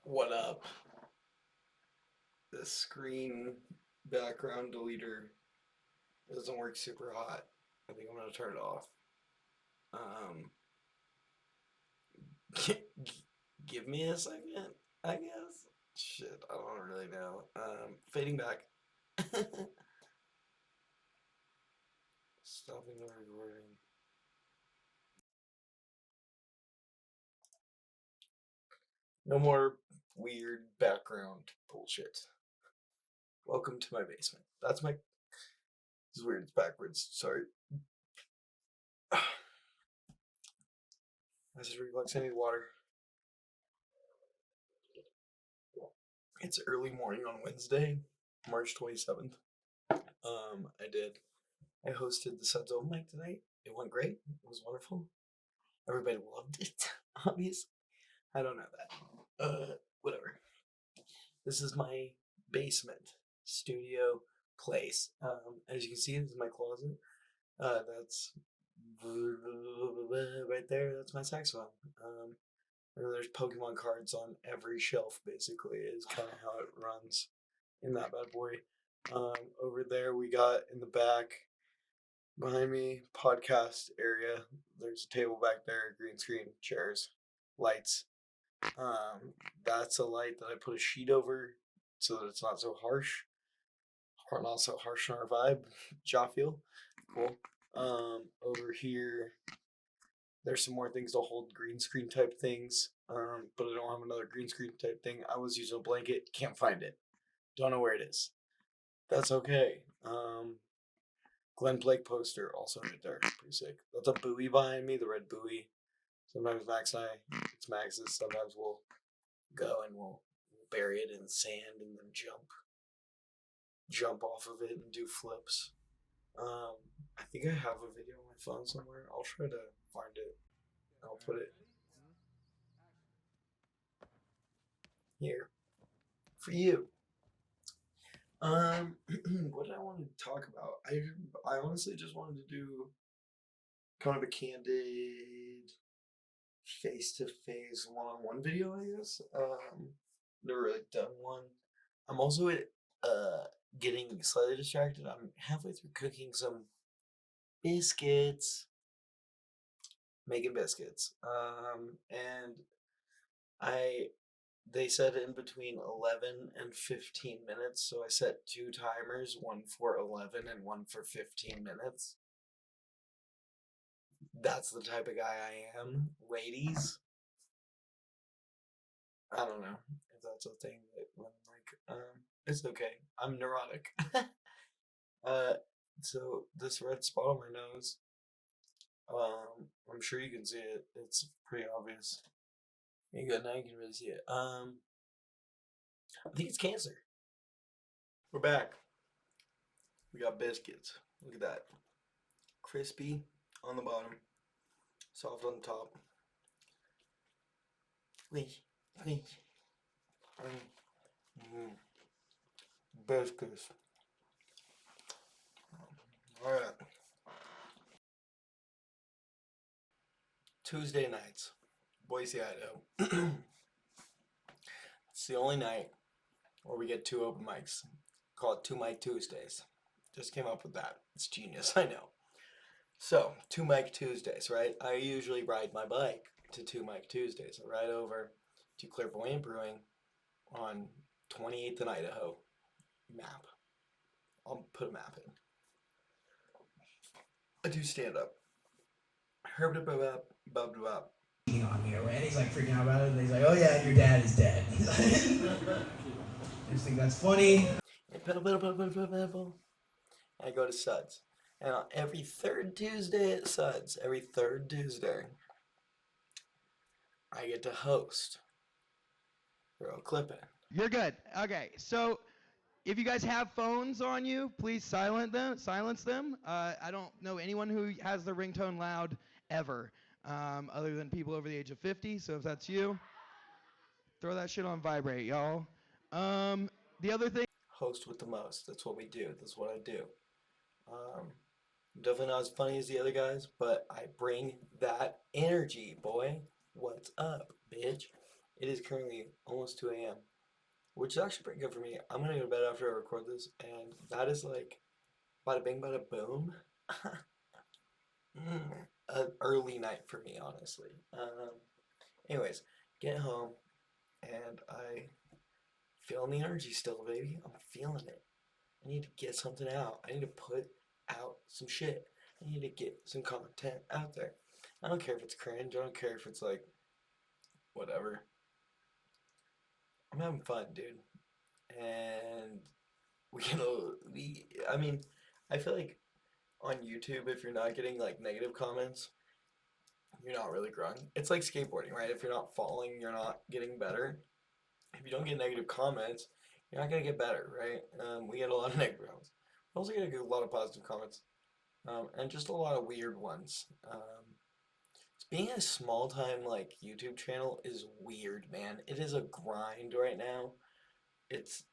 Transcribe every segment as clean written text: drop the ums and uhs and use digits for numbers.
What up? The screen background deleter doesn't work super hot. I think I'm gonna turn it off. Um, give me a second, I guess. Shit, I don't really know. Fading back. Stopping the recording. No more weird background bullshit. Welcome to my basement. That's my. It's weird. It's backwards. Sorry. This is reflex. I need water. It's early morning on Wednesday, March 27th. I hosted the Suds Open Mic tonight. It went great. It was wonderful. Everybody loved it, obviously. I don't know that. Whatever. This is my basement studio place. As you can see, this is my closet. That's right there. That's my saxophone. And there's Pokemon cards on every shelf, basically, is kind of how it runs in that bad boy. Over there, we got in the back, behind me, podcast area. There's a table back there, green screen, chairs, lights. That's a light that I put a sheet over so that it's not so harsh, or not so harsh on our vibe. Jaw feel, cool. Over here, there's some more things to hold green screen type things, but I don't have another green screen type thing. I was using a blanket, can't find it. Don't know where it is. That's okay. Glenn Blake poster also right there. Pretty sick. That's a buoy behind me, the red buoy. Sometimes Max and I, it's Max's, sometimes we'll go and we'll bury it in sand and then jump off of it and do flips. I think I have a video on my phone somewhere. I'll try to find it. I'll put it here for you. What did I want to talk about? I honestly just wanted to do kind of a candid face-to-face one-on-one video, I guess. Never really done one. I'm also getting slightly distracted. I'm halfway through cooking some biscuits, making biscuits. And they said in between 11 and 15 minutes, so I set two timers, one for 11 and one for 15 minutes. That's the type of guy I am, ladies. I don't know if that's a thing that when it's okay. I'm neurotic. So this red spot on my nose, I'm sure you can see it. It's pretty obvious. You good now? You can really see it. I think it's cancer. We're back. We got biscuits. Look at that. Crispy on the bottom, soft on the top. Biscuits. All right. Tuesday nights, Boise, Idaho. It's the only night where we get two open mics. Call it Two Mic Tuesdays. Just came up with that. It's genius, I know. So, Two Mic Tuesdays, right? I usually ride my bike to Two Mic Tuesdays. I ride over to Clairvoyant Brewing on 28th and Idaho. Map. I'll put a map in. I do stand up. On me, right? He's like freaking out about it, and he's like, "Oh yeah, your dad is dead." I just think that's funny. I go to Suds. And on every third Tuesday at Suds, every third Tuesday, I get to host. Throw a clip in. You're good. Okay, so if you guys have phones on you, please silence them. I don't know anyone who has their ringtone loud ever, other than people over the age of 50. So if that's you, throw that shit on vibrate, y'all. The other thing. Host with the most. That's what we do. That's what I do. Definitely not as funny as the other guys, but I bring that energy, boy. What's up, bitch? It is currently almost 2 a.m., which is actually pretty good for me. I'm gonna go to bed after I record this, and that is like bada bing, bada boom. An early night for me, honestly. Anyways, get home, and I feeling the energy still, baby. I'm feeling it. I need to get something out. I need to put out some shit. I need to get some content out there. I don't care if it's cringe. I don't care if it's like whatever. I'm having fun, dude. And I mean, I feel like on YouTube, if you're not getting like negative comments, you're not really growing. It's like skateboarding, right? If you're not falling, you're not getting better. If you don't get negative comments, you're not gonna get better, right? We get a lot of negative comments. We also get a lot of positive comments, and just a lot of weird ones. Being a small time like YouTube channel is weird, man. It is a grind right now. It's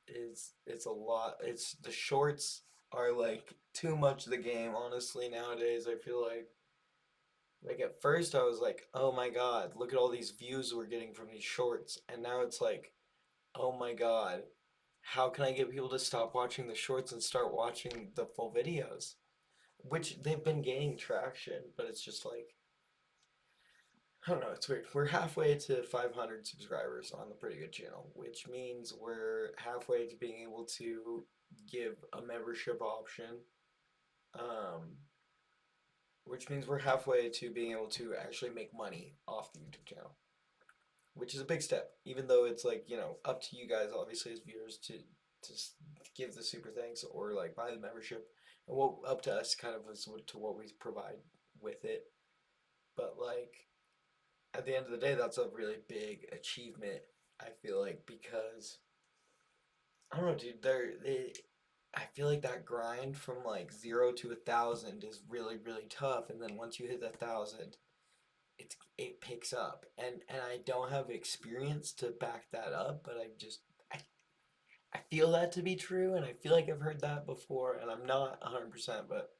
a lot. It's the shorts are like too much of the game, honestly, nowadays. I feel like at first I was like, "Oh my God, look at all these views we're getting from these shorts." And now it's like, "Oh my God, how can I get people to stop watching the shorts and start watching the full videos?" Which they've been gaining traction, but it's just like I don't know, it's weird. We're halfway to 500 subscribers on the Pretty Good channel, which means we're halfway to being able to give a membership option, um, which means we're halfway to being able to actually make money off the YouTube channel, which is a big step, even though it's like, up to you guys, obviously, as viewers, to give the super thanks or like buy the membership, and up to us kind of as to what we provide with it. But like, at the end of the day, that's a really big achievement. I feel like because I don't know, dude. I feel like that grind from like 0 to 1,000 is really really tough, and then once you hit 1,000, it picks up. And I don't have experience to back that up, but I I feel that to be true, and I feel like I've heard that before, and I'm not 100%, but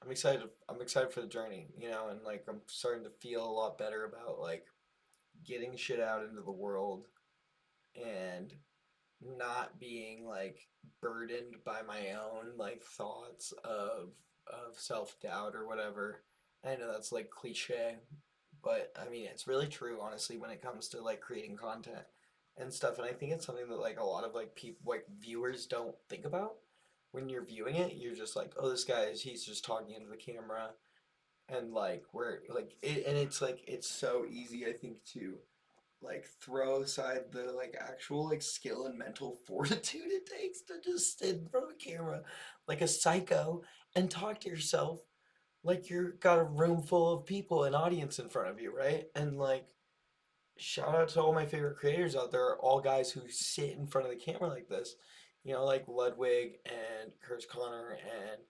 I'm excited. I'm excited for the journey, and like I'm starting to feel a lot better about like getting shit out into the world and not being like burdened by my own like thoughts of self-doubt or whatever. I know that's like cliche, but I mean it's really true honestly when it comes to like creating content and stuff, and I think it's something that like a lot of like people like viewers don't think about. When you're viewing it, you're just like, oh, this guy is he's just talking into the camera, and like we're like it, and it's like it's so easy I think to like throw aside the like actual like skill and mental fortitude it takes to just sit in front of a camera like a psycho and talk to yourself like you're got a room full of people, an audience in front of you, right? And like shout out to all my favorite creators out there, all guys who sit in front of the camera like this, like Ludwig and Curtis Connor and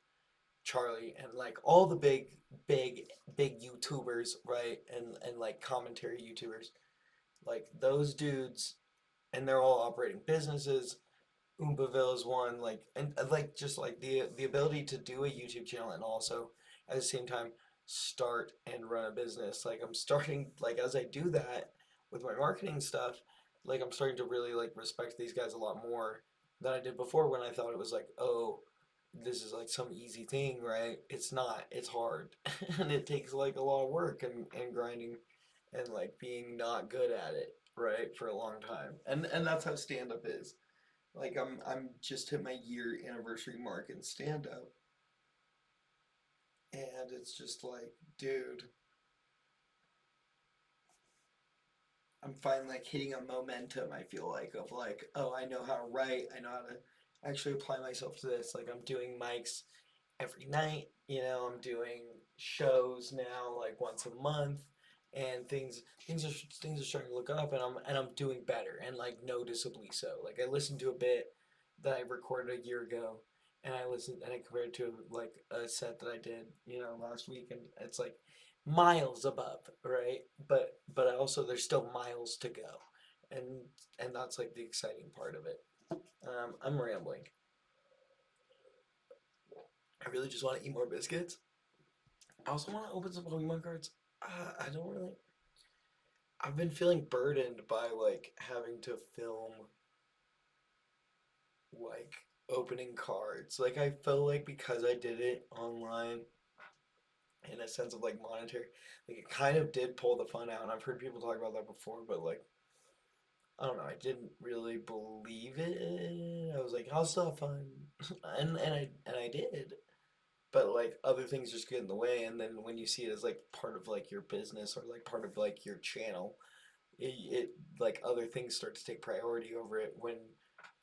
Charlie and like all the big YouTubers, right? And like commentary YouTubers, like those dudes, and they're all operating businesses. Oompaville is one, like, and like just like the ability to do a YouTube channel and also at the same time start and run a business. Like I'm starting, like as I do that with my marketing stuff, like I'm starting to really like respect these guys a lot more than I did before when I thought it was like, oh, this is like some easy thing, right? It's not. It's hard, and it takes like a lot of work and grinding and like being not good at it, right, for a long time. And that's how stand up is. Like I'm just hit my year anniversary mark in stand up, and it's just like, dude, I'm finally like hitting a momentum, I feel like, of like, oh, I know how to write, I know how to actually apply myself to this. Like I'm doing mics every night, I'm doing shows now like once a month, and things are starting to look up, and I'm doing better, and like noticeably so. Like I listened to a bit that I recorded a year ago, and I compared it to like a set that I did, last week, and it's like miles above, right? But I also there's still miles to go, and that's like the exciting part of it. I'm rambling. I really just want to eat more biscuits. I also want to open some Pokemon cards. I don't really. I've been feeling burdened by like having to film like opening cards. Like I felt like because I did it online in a sense of like monetary, like it kind of did pull the fun out. And I've heard people talk about that before, but like I don't know, I didn't really believe it. I was like, I'll still have fun, and I did. But like other things just get in the way, and then when you see it as like part of like your business or like part of like your channel, it like other things start to take priority over it when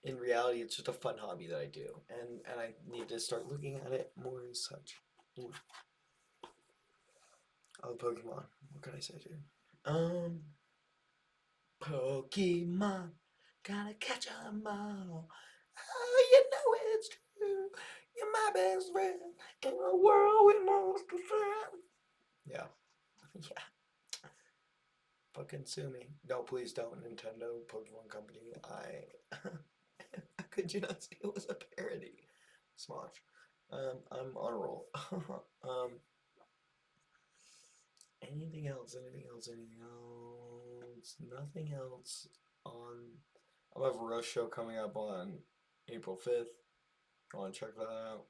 in reality it's just a fun hobby that I do, and I need to start looking at it more as such. Mm. Oh, Pokemon. What can I say, dude? Um, Pokemon, gotta catch 'em all. Oh, you know it's true. You're my best friend in a world with monsters. Yeah, yeah. Fucking sue me. No, please don't, Nintendo, Pokemon Company. How could you not see it was a parody? Smosh. I'm on a roll. Anything else? Anything else? Anything else? Nothing else on. I'll have a Rush show coming up on April 5th. I want to check that out.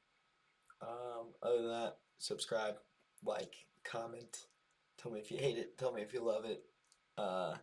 Other than that, subscribe, like, comment. Tell me if you hate it. Tell me if you love it. Uh,